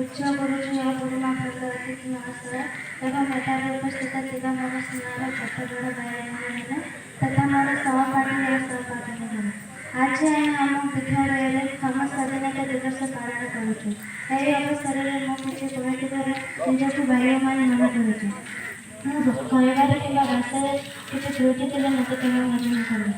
उच्च गुरुजी और गुरुमा प्रति नमस्कार एवं एठारे उपस्थित ଥିବା ମୋର ସ୍ନେହର ଛୋଟ ବଡ଼ ଭାଇମାନେ ତଥା ମୋର ସହପାଠୀ ଓ ସହପାଠିନୀମାନେ ଆଜି ଆମେ ଆମ ବିଦ୍ୟାଳୟରେ ସ୍ୱାଧୀନତା ଦିବସ ପାଳନ କରୁଛୁ। ଏହି ଅବସରରେ ମୁଁ କିଛି କହିଥିବାରୁ ନିଜକୁ ଭାଗ୍ୟମାନ ମନେ କରୁଛି। ମୁଁ କହିବାରେ କିମ୍ବା ଭାଷାରେ କିଛି ତ୍ରୁଟି ଥିଲେ ମୋତେ କେବେ ମନେ କରେ।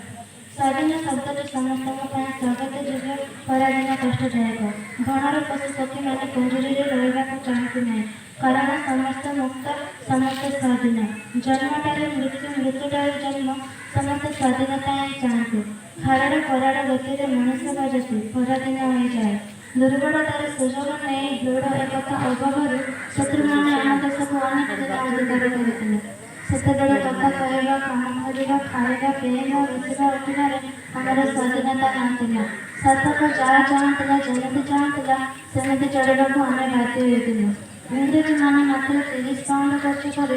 ସ୍ୱାଧୀନ ଶବ୍ଦଟି ସମସ୍ତଙ୍କ ପାଇଁ ସ୍ୱାଗତଯୋଗ୍ୟ, ପରାଧୀନ କଷ୍ଟଦାୟକ। ବଣର ପଶୁ ପକ୍ଷୀମାନେ ପଞ୍ଜୁରୀରେ ରହିବାକୁ ଚାହାନ୍ତି ନାହିଁ, କାରଣ ସମସ୍ତେ ମୁକ୍ତ, ସମସ୍ତେ ସ୍ୱାଧୀନ। ଜନ୍ମଠାରୁ ମୃତ୍ୟୁ, ମୃତ୍ୟୁଠାରୁ ଜନ୍ମ, ସମସ୍ତେ ସ୍ୱାଧୀନତା ହିଁ ଚାହାନ୍ତି। ଖାରଡ଼ ଖରାଡ଼ ଗତିରେ ମଣିଷ ବା ଜାତି ପରାଧୀନ ହୋଇଯାଏ। ଦୁର୍ବଳତାର ସୁଯୋଗ ନେଇ ଦୃଢ଼ ଏକତା ଅଭାବରୁ ଶତ୍ରୁମାନେ ଆମ ଦେଶକୁ ଅନେକ ଦିନ ଅଧିକାର କରିଥିଲେ। ସେତେବେଳେ କଥା କହିବା, କାମ କରିବା, ଖାଇବା, ପିଇବା, ବସିବା, ଉଠିବାରେ ଆମର ସ୍ୱାଧୀନତା ନଥିଲା। ଶାସକ ଯାହା ଚାହୁଁଥିଲା, ଯେମିତି ଚାହୁଁଥିଲା ସେମିତି ଚଳିବାକୁ ଆମେ ବାଧ୍ୟ ହୋଇଥିଲୁ। ଇଂରେଜମାନେ ମାତ୍ର 30 ପାଉଣ୍ଡ ଖର୍ଚ୍ଚ କରି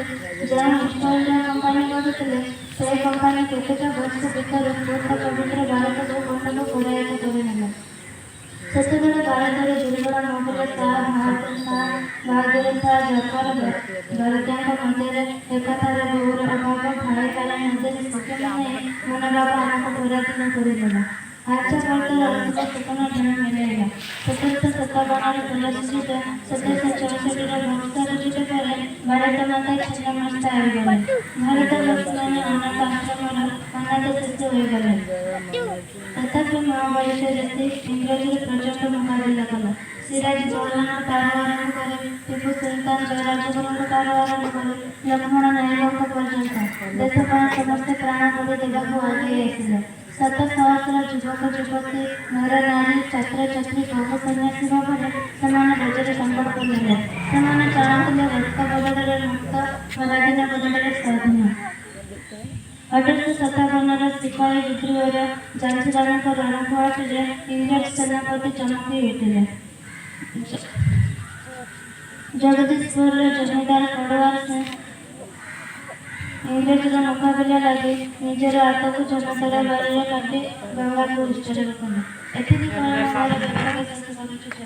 ଯେଉଁ ଇଷ୍ଟ ଇଣ୍ଡିଆ କମ୍ପାନୀ ଗଢ଼ିଥିଲେ, ସେହି କମ୍ପାନୀ କେତେକ ବର୍ଷ ଭିତରେ ପୂର୍ଣ୍ଣ ପବିତ୍ର ଭାରତକୁ ଖଣ୍ଡକୁ କରାୟତ୍ତ କରିନେଲା। ସେତେବେଳେ ଭାରତରେ ଦୁର୍ବଳ ମୋଗଲ ଶାହ, ବାହାଦୁର ଶାହ, ଜଫର, ଦରଦାଙ୍କ ମଧ୍ୟରେ ଏକତାର ଘୋର ଅଭାବ, ଭାଇଚାରା ମଧ୍ୟରେ ସୂଚନା ନେଇ ମନୋଭାବ ଆମକୁ ପରାଧୀନ କରିଦେଲା। ଆର୍ଯ୍ୟବର୍ତ୍ତର ଅଶୁଭ ସୂଚନା ଜଣା ମିଳିଲା। 1757ରେ ତୁଳସୀ ଯୁଦ୍ଧ, 1764ର ବଂଶର ଯୁଦ୍ଧ ପରେ ଭାରତ ମାତା ଛିନ୍ନମସ୍ତା ହୋଇଗଲେ। ଭାରତବାସୀମାନେ ଅନାଥ ଆଶ୍ରମର ଅନାଥ ଶିଶୁ ହୋଇଗଲେ। ତଥାପି ମହାବଳିଷ୍ଠ ଜାତି ଇଂରେଜର ପ୍ରଚଣ୍ଡ ମୁକାବିଲା କଲା। ସିରାଜ ଦୌଲାଙ୍କ ଠାରୁ ଆରମ୍ଭ କରି ଟିପୁ ସୁଲତାନ ଜୟରାଜଗୁରୁଙ୍କ ଠାରୁ ଆରମ୍ଭ କରି ଲକ୍ଷ୍ମଣ ନାୟକଙ୍କ ପର୍ଯ୍ୟନ୍ତ ଦେଶ ପାଇଁ ସମସ୍ତେ ପ୍ରାଣ ବଳି ଦେବାକୁ ଆଗେଇ ଆସିଲେ। ଶତ ସହସ୍ର ଯୁବକ ଯୁବତୀ, ନର ନାରୀ, ଛାତ୍ରଛାତ୍ରୀ, ବହୁ ସନ୍ନ୍ୟାସୀ ଭାବରେ ସେମାନେ ବଜ୍ର ସଂକଳ୍ପ ନେଲେ। ସେମାନେ ଚାହୁଁଥିଲେ ରକ୍ତ ବଦଳରେ ମୁକ୍ତ, ପରାଧୀନ ବଦଳରେ ସ୍ୱାଧୀନ। 1857ର ସିପାହୀ ବିଦ୍ରୋହର ଝାନ୍ସୀରାଣୀଙ୍କ ରଣକୌଶଳରେ ଇଂରେଜ ସେନାପତି ଚମକି ଉଠିଲେ। ଜଗଦୀଶପୁରର ଜମିଦାର କଡ଼ୱାର ସିଂ ଇଂରେଜର ମୁକାବିଲା ଲାଗି ନିଜର ହାତକୁ ଜନତାର ବାରିରେ କାଟି ଗଙ୍ଗାକୁ ଉତ୍ସର୍ଗ କଲେ। ଏତିକି କହି ମୁଁ ମୋର ବକ୍ତବ୍ୟ ଶେଷ କରୁଛି।